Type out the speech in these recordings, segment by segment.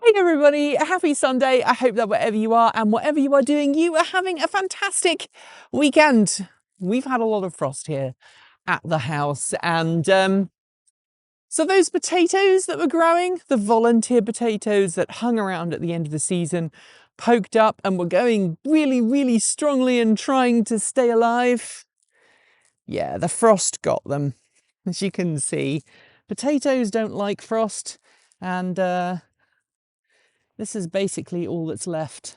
Hey everybody, happy Sunday. I hope that wherever you are and whatever you are doing, you are having a fantastic weekend. We've had a lot of frost here at the house, and so those potatoes that were growing, the volunteer potatoes that hung around at the end of the season, poked up and were going really, really strongly and trying to stay alive. Yeah, the frost got them. As you can see, potatoes don't like frost, and this is basically all that's left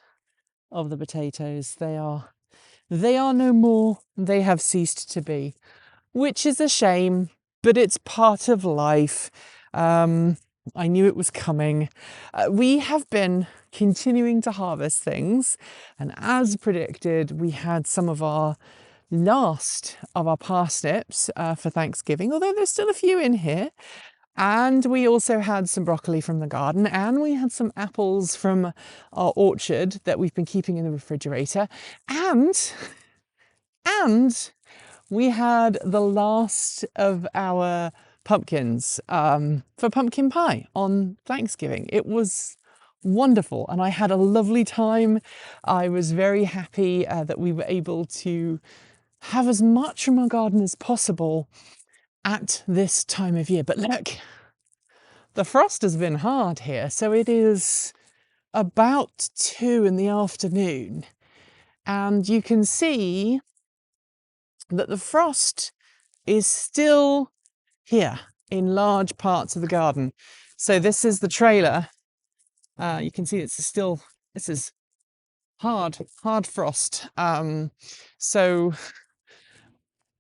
of the potatoes. They are no more. They have ceased to be, which is a shame, but it's part of life. I knew it was coming. We have been continuing to harvest things, and as predicted, we had some of our last of our parsnips for Thanksgiving, although there's still a few in here. And we also had some broccoli from the garden, and we had some apples from our orchard that we've been keeping in the refrigerator. And we had the last of our pumpkins for pumpkin pie on Thanksgiving. It was wonderful, and I had a lovely time. I was very happy that we were able to have as much from our garden as possible at this time of year. But look, the frost has been hard here, so it is about 2 in the afternoon, and you can see that the frost is still here in large parts of the garden. So this is the trailer. You can see this is hard frost. So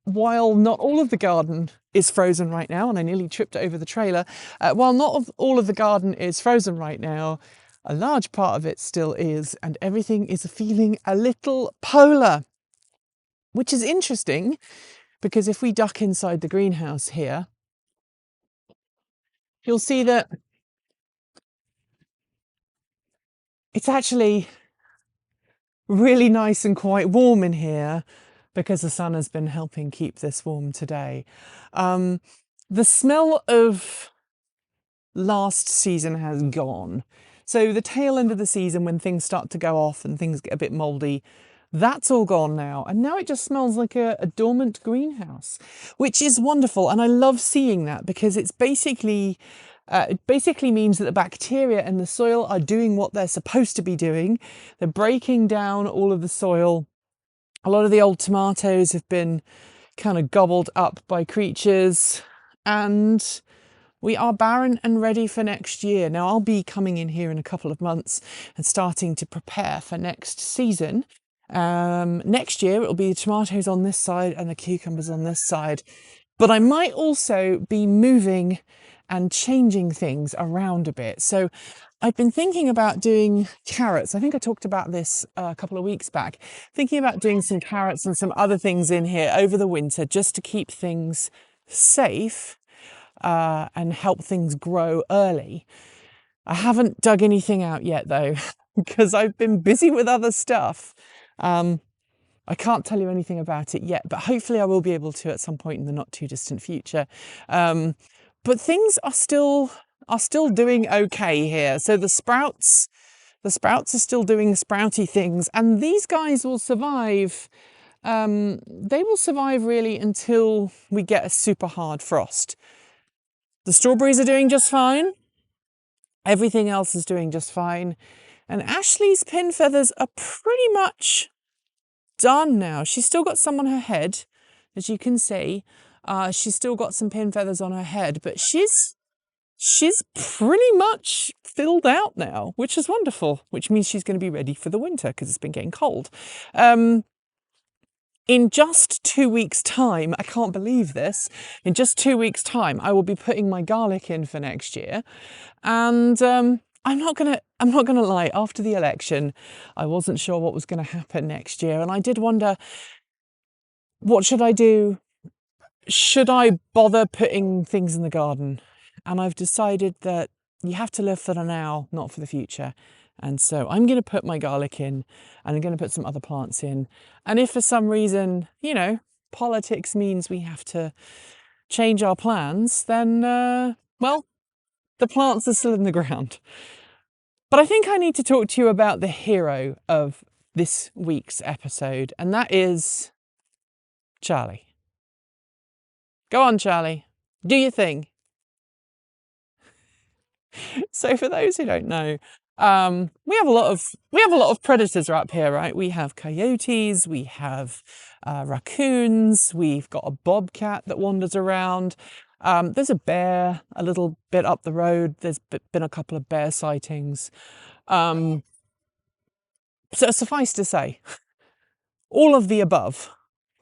while not all of the garden is frozen right now, and I nearly tripped over the trailer, while not all of the garden is frozen right now, a large part of it still is, and everything is feeling a little polar, which is interesting because if we duck inside the greenhouse here, you'll see that it's actually really nice and quite warm in here, because the sun has been helping keep this warm today. The smell of last season has gone. So the tail end of the season, when things start to go off and things get a bit mouldy, that's all gone now. And now it just smells like a dormant greenhouse, which is wonderful. And I love seeing that, because it's basically it basically means that the bacteria in the soil are doing what they're supposed to be doing. They're breaking down all of the soil. A lot of the old tomatoes have been kind of gobbled up by creatures, and we are barren and ready for next year. Now, I'll be coming in here in a couple of months and starting to prepare for next season. Next year, it'll be the tomatoes on this side and the cucumbers on this side. But I might also be moving and changing things around a bit. So I've been thinking about doing carrots. I think I talked about this a couple of weeks back. Thinking about doing some carrots and some other things in here over the winter, just to keep things safe and help things grow early. I haven't dug anything out yet though, because I've been busy with other stuff. I can't tell you anything about it yet, but hopefully I will be able to at some point in the not too distant future. But things are still doing okay here. So the sprouts are still doing sprouty things, and these guys will survive. They will survive really until we get a super hard frost. The strawberries are doing just fine. Everything else is doing just fine. And Ashley's pin feathers are pretty much done now. She's still got some on her head, as you can see. She's still got some pin feathers on her head, but she's pretty much filled out now, which is wonderful, which means she's going to be ready for the winter, because it's been getting cold. In just 2 weeks' time, I can't believe this, in just 2 weeks' time, I will be putting my garlic in for next year. And I'm not gonna lie, after the election, I wasn't sure what was going to happen next year, and I did wonder, what should I do? Should I bother putting things in the garden? And I've decided that you have to live for the now, not for the future. And so I'm going to put my garlic in, and I'm going to put some other plants in. And if for some reason, you know, politics means we have to change our plans, then, well, the plants are still in the ground. But I think I need to talk to you about the hero of this week's episode, and that is Charlie. Go on, Charlie. Do your thing. So for those who don't know, we have a lot of predators up here, right? We have coyotes, we have raccoons, we've got a bobcat that wanders around. There's a bear a little bit up the road. There's been a couple of bear sightings. So suffice to say, all of the above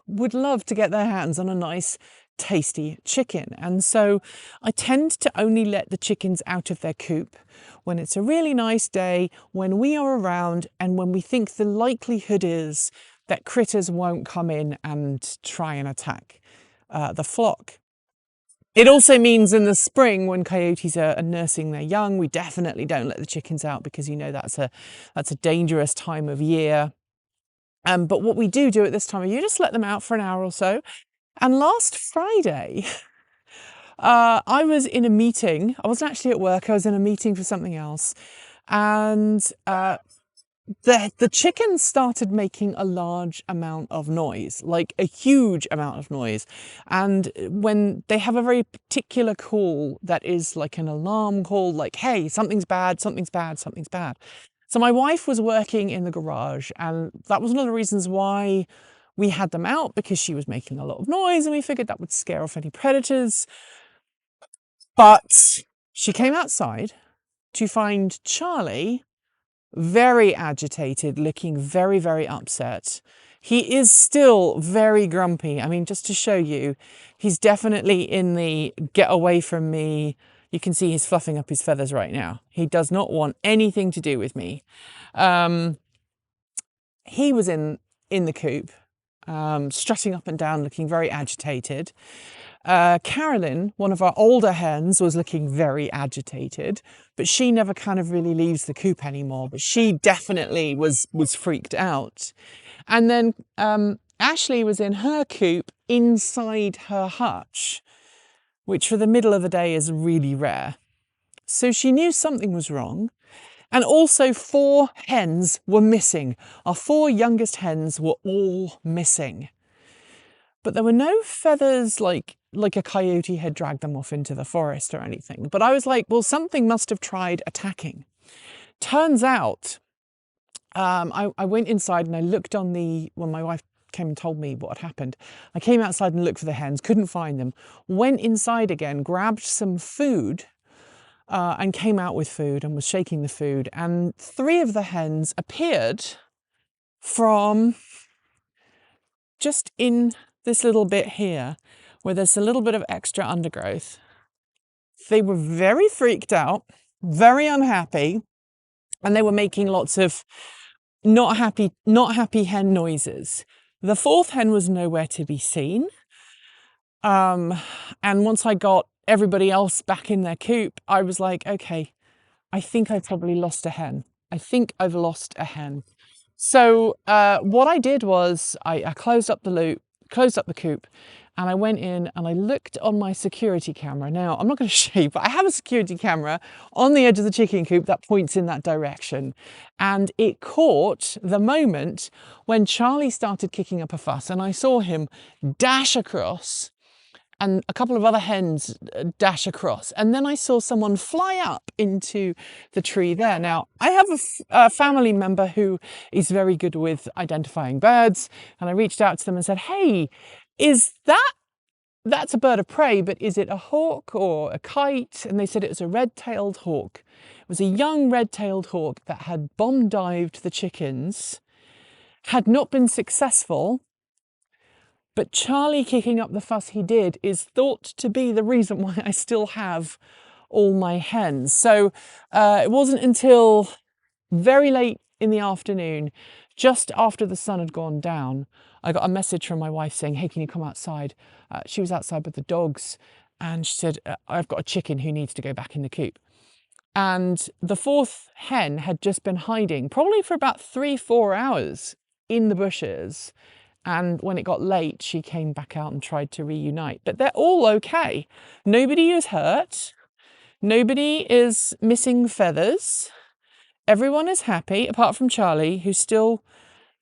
would love to get their hands on a nice tasty chicken, and so I tend to only let the chickens out of their coop when it's a really nice day, when we are around, and when we think the likelihood is that critters won't come in and try and attack the flock. It also means in the spring, when coyotes are nursing their young, we definitely don't let the chickens out, because you know that's a dangerous time of year. But what we do at this time of year, just let them out for an hour or so. And last Friday, I was in a meeting. I wasn't actually at work. I was in a meeting for something else. And the chickens started making a large amount of noise, like a huge amount of noise. And when they have a very particular call that is like an alarm call, like, hey, something's bad, something's bad, something's bad. So my wife was working in the garage, and that was one of the reasons why we had them out, because she was making a lot of noise, and we figured that would scare off any predators. But she came outside to find Charlie very agitated, looking very, very upset. He is still very grumpy. I mean, just to show you, he's definitely in the get away from me. You can see he's fluffing up his feathers right now. He does not want anything to do with me. He was in the coop, strutting up and down, looking very agitated. Carolyn, one of our older hens, was looking very agitated, but she never kind of really leaves the coop anymore, but she definitely was freaked out. And then Ashley was in her coop inside her hutch, which for the middle of the day is really rare. So she knew something was wrong. And also 4 hens were missing. Our 4 youngest hens were all missing. But there were no feathers like a coyote had dragged them off into the forest or anything. But I was like, well, something must have tried attacking. Turns out, I went inside and I looked on when my wife came and told me what had happened. I came outside and looked for the hens, couldn't find them. Went inside again, grabbed some food, and came out with food and was shaking the food. And 3 of the hens appeared from just in this little bit here, where there's a little bit of extra undergrowth. They were very freaked out, very unhappy, and they were making lots of not happy hen noises. The 4th hen was nowhere to be seen. And once I got everybody else back in their coop, I was like, okay, I think I probably lost a hen. I think I've lost a hen. So what I did was I closed up the coop, and I went in and I looked on my security camera. Now, I'm not going to show you, but I have a security camera on the edge of the chicken coop that points in that direction. And it caught the moment when Charlie started kicking up a fuss, and I saw him dash across and a couple of other hens dash across. And then I saw someone fly up into the tree there. Now, I have a family member who is very good with identifying birds. And I reached out to them and said, hey, that's a bird of prey, but is it a hawk or a kite? And they said it was a red-tailed hawk. It was a young red-tailed hawk that had bomb dived the chickens, had not been successful. But Charlie kicking up the fuss he did is thought to be the reason why I still have all my hens. So it wasn't until very late in the afternoon, just after the sun had gone down, I got a message from my wife saying, hey, can you come outside? She was outside with the dogs, and she said, I've got a chicken who needs to go back in the coop. And the 4th hen had just been hiding, probably for about 3-4 hours in the bushes. And when it got late, she came back out and tried to reunite. But they're all okay. Nobody is hurt. Nobody is missing feathers. everyone is happy apart from Charlie, who's still...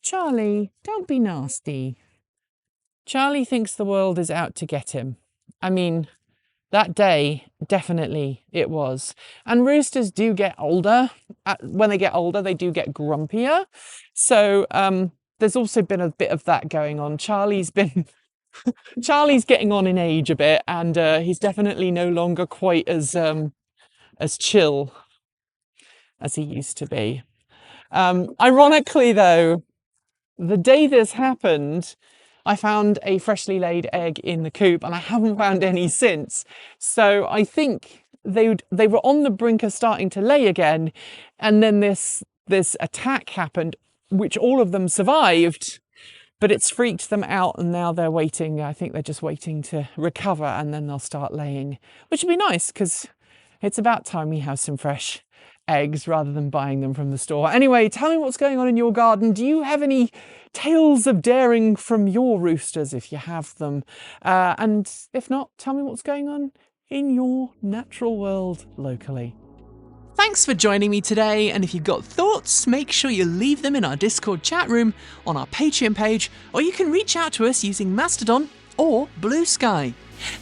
Charlie, don't be nasty. Charlie thinks the world is out to get him. I mean, that day, definitely it was. And roosters do get older. When they get older, they do get grumpier. So there's also been a bit of that going on. Charlie's getting on in age a bit, and he's definitely no longer quite as chill as he used to be. Ironically, though, the day this happened, I found a freshly laid egg in the coop, and I haven't found any since. So I think they were on the brink of starting to lay again, and then this attack happened, which all of them survived, but it's freaked them out, and now they're waiting. I think they're just waiting to recover, and then they'll start laying, which would be nice because it's about time we have some fresh eggs rather than buying them from the store. Anyway, tell me what's going on in your garden. Do you have any tales of daring from your roosters, if you have them? And if not, tell me what's going on in your natural world locally. Thanks for joining me today, and if you've got thoughts, make sure you leave them in our Discord chat room, on our Patreon page, or you can reach out to us using Mastodon or Blue Sky.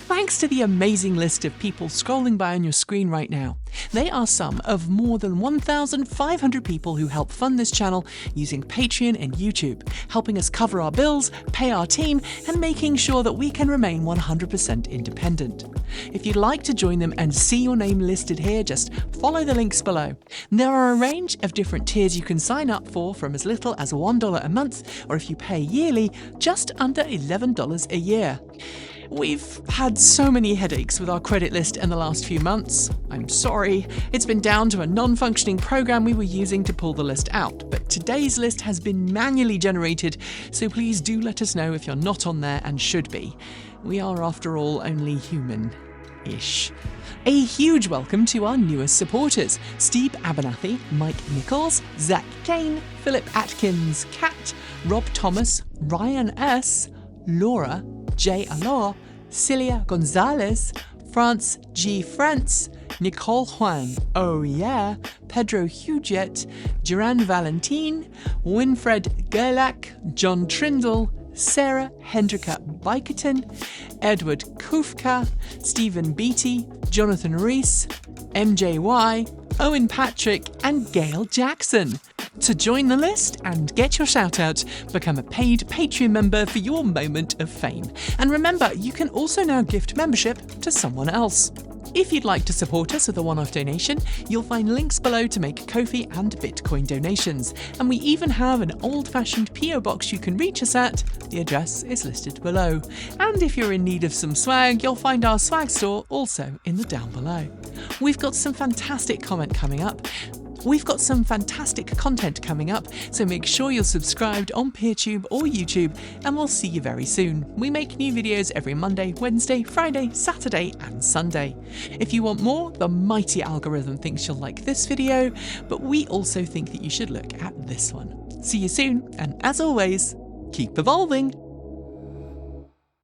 Thanks to the amazing list of people scrolling by on your screen right now. They are some of more than 1,500 people who help fund this channel using Patreon and YouTube, helping us cover our bills, pay our team, and making sure that we can remain 100% independent. If you'd like to join them and see your name listed here, just follow the links below. There are a range of different tiers you can sign up for, from as little as $1 a month, or if you pay yearly, just under $11 a year. We've had so many headaches with our credit list in the last few months. I'm sorry, it's been down to a non-functioning program we were using to pull the list out, but today's list has been manually generated, so please do let us know if you're not on there and should be. We are, after all, only human-ish. A huge welcome to our newest supporters: Steve Abernathy, Mike Nichols, Zach Kane, Philip Atkins, Kat, Rob Thomas, Ryan S., Laura, Jay Alor, Celia Gonzalez, France G. France, Nicole Huang, oh yeah, Pedro Huget, Duran Valentine, Winfred Gerlach, John Trindle, Sarah Hendrika Biketon, Edward Kufka, Stephen Beatty, Jonathan Rees, MJY, Owen Patrick, and Gail Jackson. To join the list and get your shout out, become a paid Patreon member for your moment of fame. And remember, you can also now gift membership to someone else. If you'd like to support us with a one-off donation, you'll find links below to make Ko-fi and Bitcoin donations. And we even have an old-fashioned PO box you can reach us at. The address is listed below. And if you're in need of some swag, you'll find our swag store also in the down below. We've got some fantastic content coming up, so make sure you're subscribed on PeerTube or YouTube, and we'll see you very soon. We make new videos every Monday, Wednesday, Friday, Saturday, and Sunday. If you want more, the mighty algorithm thinks you'll like this video, but we also think that you should look at this one. See you soon, and as always, keep evolving!